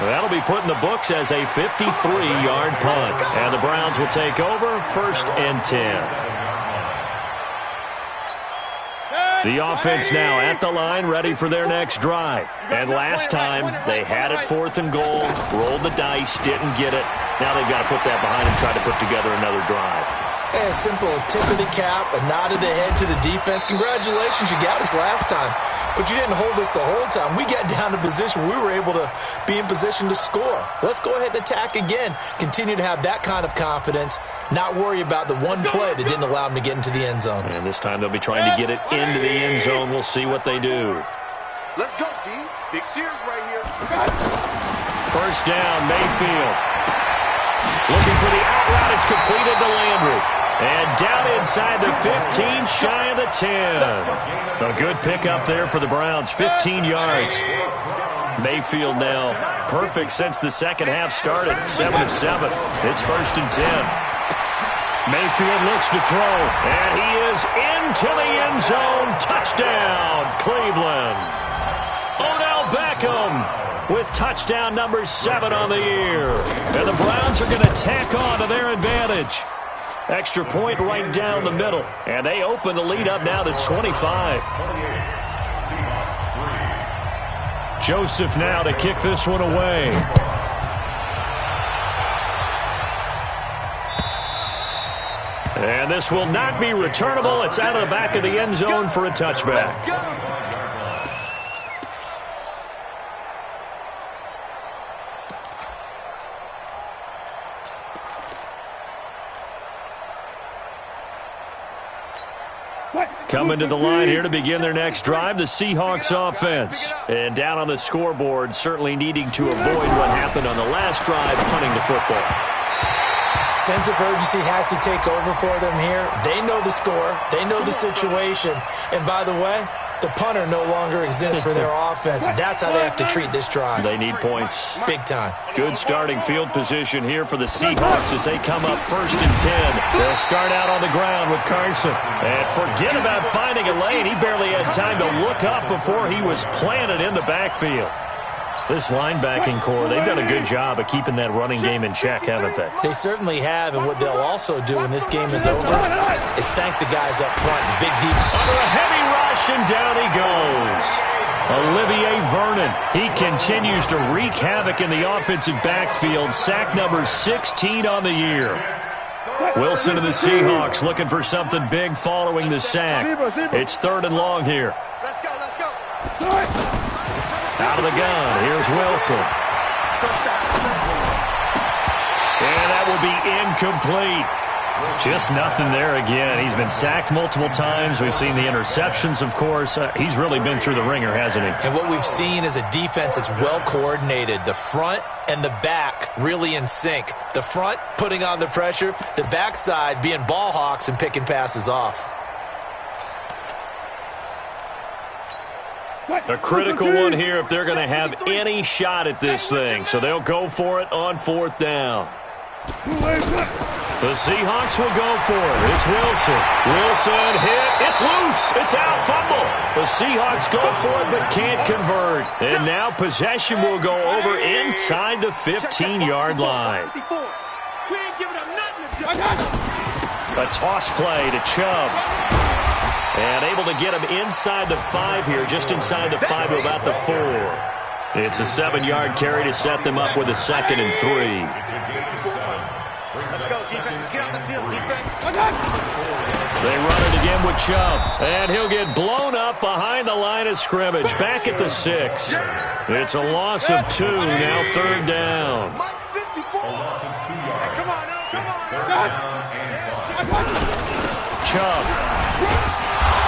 Well, that'll be put in the books as a 53-yard punt. And the Browns will take over 1st and 10. The offense now at the line, ready for their next drive. And last time, they had it 4th and goal, rolled the dice, didn't get it. Now they've got to put that behind and try to put together another drive. Yeah, a simple tip of the cap, a nod of the head to the defense. Congratulations, you got us last time. But you didn't hold us the whole time. We got down to position. We were able to be in position to score. Let's go ahead and attack again. Continue to have that kind of confidence. Not worry about the one play that didn't allow them to get into the end zone. And this time they'll be trying to get it into the end zone. We'll see what they do. Let's go, D. Big Sears right here. 1st down, Mayfield. Looking for the out route. It's completed to Landry. And down inside the 15, shy of the 10. A good pickup there for the Browns, 15 yards. Mayfield now perfect since the second half started, 7 of 7. It's 1st and 10. Mayfield looks to throw, and he is into the end zone. Touchdown, Cleveland. Odell Beckham with touchdown number 7 on the year. And the Browns are going to tack on to their advantage. Extra point right down the middle. And they open the lead up now to 25. Joseph now to kick this one away. And this will not be returnable. It's out of the back of the end zone for a touchback. Coming to the line here to begin their next drive, the Seahawks offense. And down on the scoreboard, certainly needing to avoid what happened on the last drive, punting the football. Sense of urgency has to take over for them here. They know the score. They know the situation. And by the way, the punter no longer exists for their offense. That's how they have to treat this drive. They need points. Big time. Good starting field position here for the Seahawks as they come up 1st and 10. They'll start out on the ground with Carson. And forget about finding a lane. He barely had time to look up before he was planted in the backfield. This linebacking core, they've done a good job of keeping that running game in check, haven't they? They certainly have, and what they'll also do when this game is over is thank the guys up front, the big deep. Under a heavy rush, and down he goes. Olivier Vernon, he continues to wreak havoc in the offensive backfield. Sack number 16 on the year. Wilson of the Seahawks looking for something big following the sack. It's 3rd and long here. Let's go, let's go. Out of the gun, here's Wilson. And that will be incomplete. Just nothing there again. He's been sacked multiple times. We've seen the interceptions, of course. He's really been through the ringer, hasn't he? And what we've seen is a defense that's well coordinated. The front and the back really in sync. The front putting on the pressure, the backside being ball hawks and picking passes off. A critical one here if they're going to have any shot at this thing. So they'll go for it on 4th down. The Seahawks will go for it. It's Wilson. Wilson hit. It's loose. It's out. Fumble. The Seahawks go for it but can't convert. And now possession will go over inside the 15-yard line. A toss play to Chubb. And able to get him inside the 5 here, just inside the 5 to about the 4. It's a 7-yard carry to set them up with a 2nd and 3. Let's go, defense. Let's get off the field, defense. They run it again with Chubb. And he'll get blown up behind the line of scrimmage. Back at the 6. It's a loss of 2, now 3rd down. Mike 54. A loss of 2 yards. Come on, now, come on. Third down and 5. Chubb.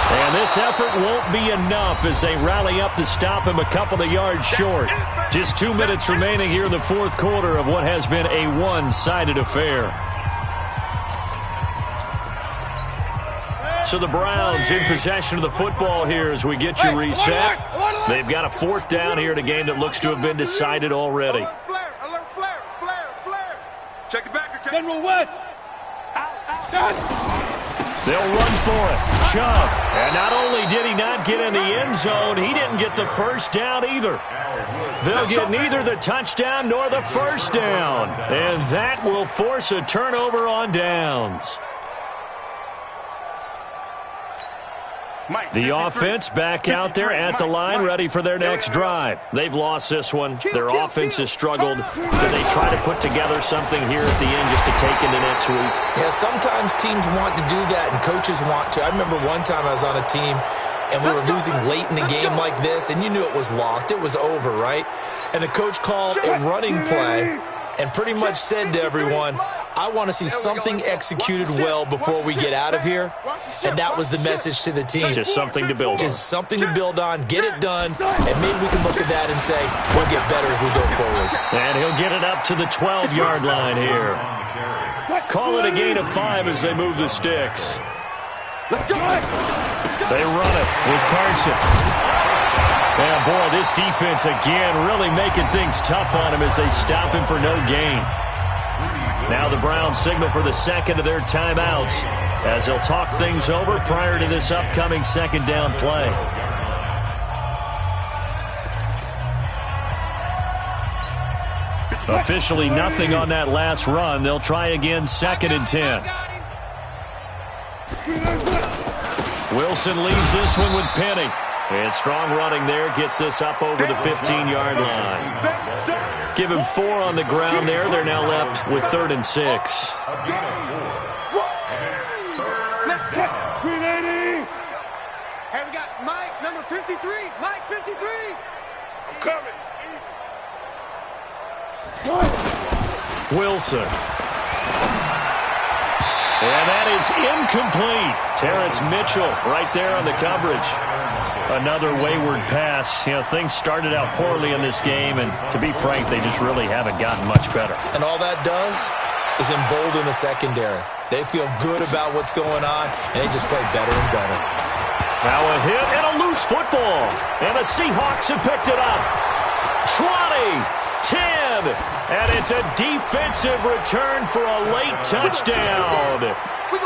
And this effort won't be enough as they rally up to stop him a couple of yards short. Just 2 minutes remaining here in the 4th quarter of what has been a one-sided affair. So the Browns in possession of the football here as we get you reset. They've got a 4th down here in a game that looks to have been decided already. Alert, flare. Check it back. General West. They'll run for it. Chubb. And not only did he not get in the end zone, he didn't get the 1st down either. They'll get neither the touchdown nor the 1st down. And that will force a turnover on downs. The offense back out there at the line, ready for their next drive. They've lost this one. Their offense has struggled. Do they try to put together something here at the end just to take into next week? Yeah, sometimes teams want to do that and coaches want to. I remember one time I was on a team and we were losing late in the game like this, and you knew it was lost. It was over, right? And the coach called a running play and pretty much said to everyone, I want to see something executed well before we get out of here. And that was the message to the team. Just something to build on. Just something to build on, get it done, and maybe we can look at that and say, we'll get better as we go forward. And he'll get it up to the 12-yard line here. Call it a gain of 5 as they move the sticks. They run it with Carson. And boy, this defense again really making things tough on him as they stop him for no gain. Now the Browns signal for the 2nd of their timeouts as they'll talk things over prior to this upcoming 2nd down play. Officially nothing on that last run. They'll try again 2nd and 10. Wilson leaves this one with Penny. And strong running there gets this up over the 15-yard line. Give him 4 on the ground there. They're now left with 3rd and 6. Hey, we got Mike, number 53. Mike 53. I'm coming. Wilson. And that is incomplete. Terrence Mitchell right there on the coverage. Another wayward pass. You know, things started out poorly in this game, and to be frank, they just really haven't gotten much better. And all that does is embolden the secondary. They feel good about what's going on, and they just play better and better. Now a hit and a loose football. And the Seahawks have picked it up. 20, 10, and it's a defensive return for a late touchdown.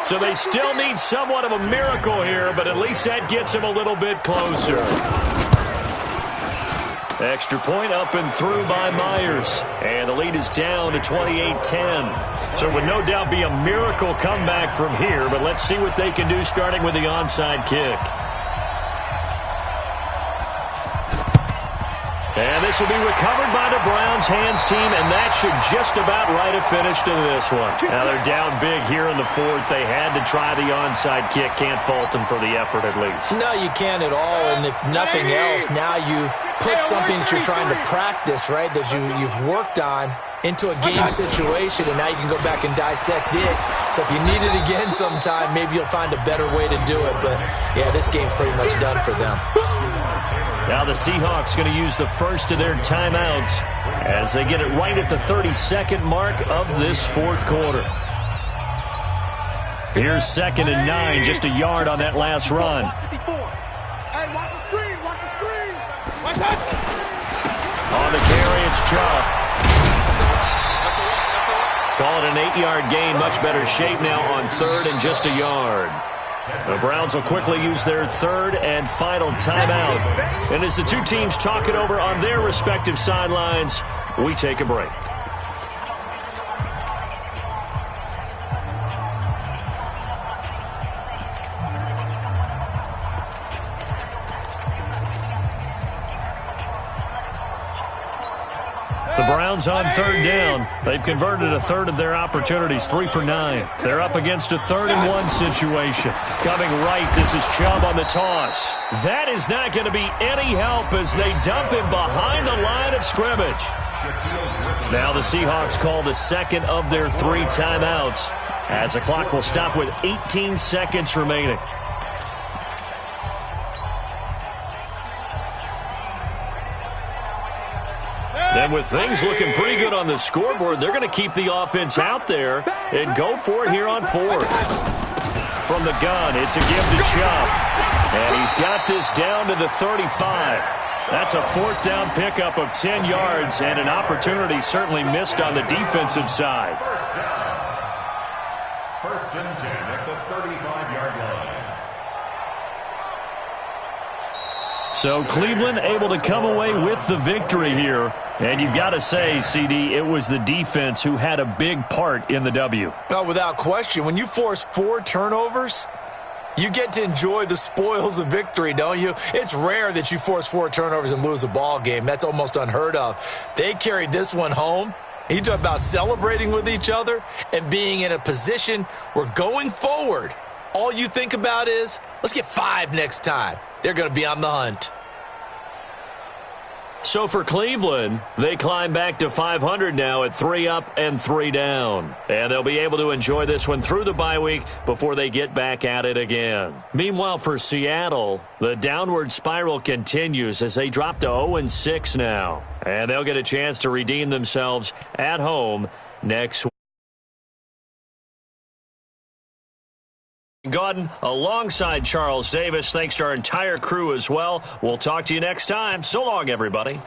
So they still need somewhat of a miracle here, but at least that gets them a little bit closer. Extra point up and through by Myers. And the lead is down to 28-10. So it would no doubt be a miracle comeback from here, but let's see what they can do starting with the onside kick. And this will be recovered by the Browns hands team, and that should just about write a finish to this one. Now they're down big here in the 4th. They had to try the onside kick. Can't fault them for the effort at least. No, you can't at all, and if nothing else, now you've put something that you're trying to practice, right, that you've worked on into a game situation, and now you can go back and dissect it. So if you need it again sometime, maybe you'll find a better way to do it. But, yeah, this game's pretty much done for them. Now the Seahawks going to use the first of their timeouts as they get it right at the 32nd mark of this fourth quarter. Here's 2nd and 9, just a yard on that last run. Hey, watch the screen, watch the screen. On the carry, it's Chubb. Call it an 8-yard gain, much better shape now on 3rd and just a yard. The Browns will quickly use their 3rd and final timeout. And as the two teams talk it over on their respective sidelines, we take a break. The Browns on 3rd down. They've converted a 1/3 of their opportunities, 3 for 9. They're up against a 3rd and 1 situation. Coming right, this is Chubb on the toss. That is not going to be any help as they dump him behind the line of scrimmage. Now the Seahawks call the 2nd of their 3 timeouts as the clock will stop with 18 seconds remaining. And with things looking pretty good on the scoreboard, they're going to keep the offense out there and go for it here on 4th. From the gun, it's a give to Chubb. And he's got this down to the 35. That's a 4th down pickup of 10 yards and an opportunity certainly missed on the defensive side. First down. 1st and 10 at the 35-yard line. So Cleveland able to come away with the victory here. And you've got to say, CD, it was the defense who had a big part in the W. Oh, without question. When you force 4 turnovers, you get to enjoy the spoils of victory, don't you? It's rare that you force 4 turnovers and lose a ball game. That's almost unheard of. They carried this one home. You talk about celebrating with each other and being in a position where going forward, all you think about is, let's get 5 next time. They're going to be on the hunt. So for Cleveland, they climb back to 500 now at 3 up and 3 down. And they'll be able to enjoy this one through the bye week before they get back at it again. Meanwhile, for Seattle, the downward spiral continues as they drop to 0-6 now. And they'll get a chance to redeem themselves at home next week. Gordon, alongside Charles Davis. Thanks to our entire crew as well. We'll talk to you next time. So long, everybody.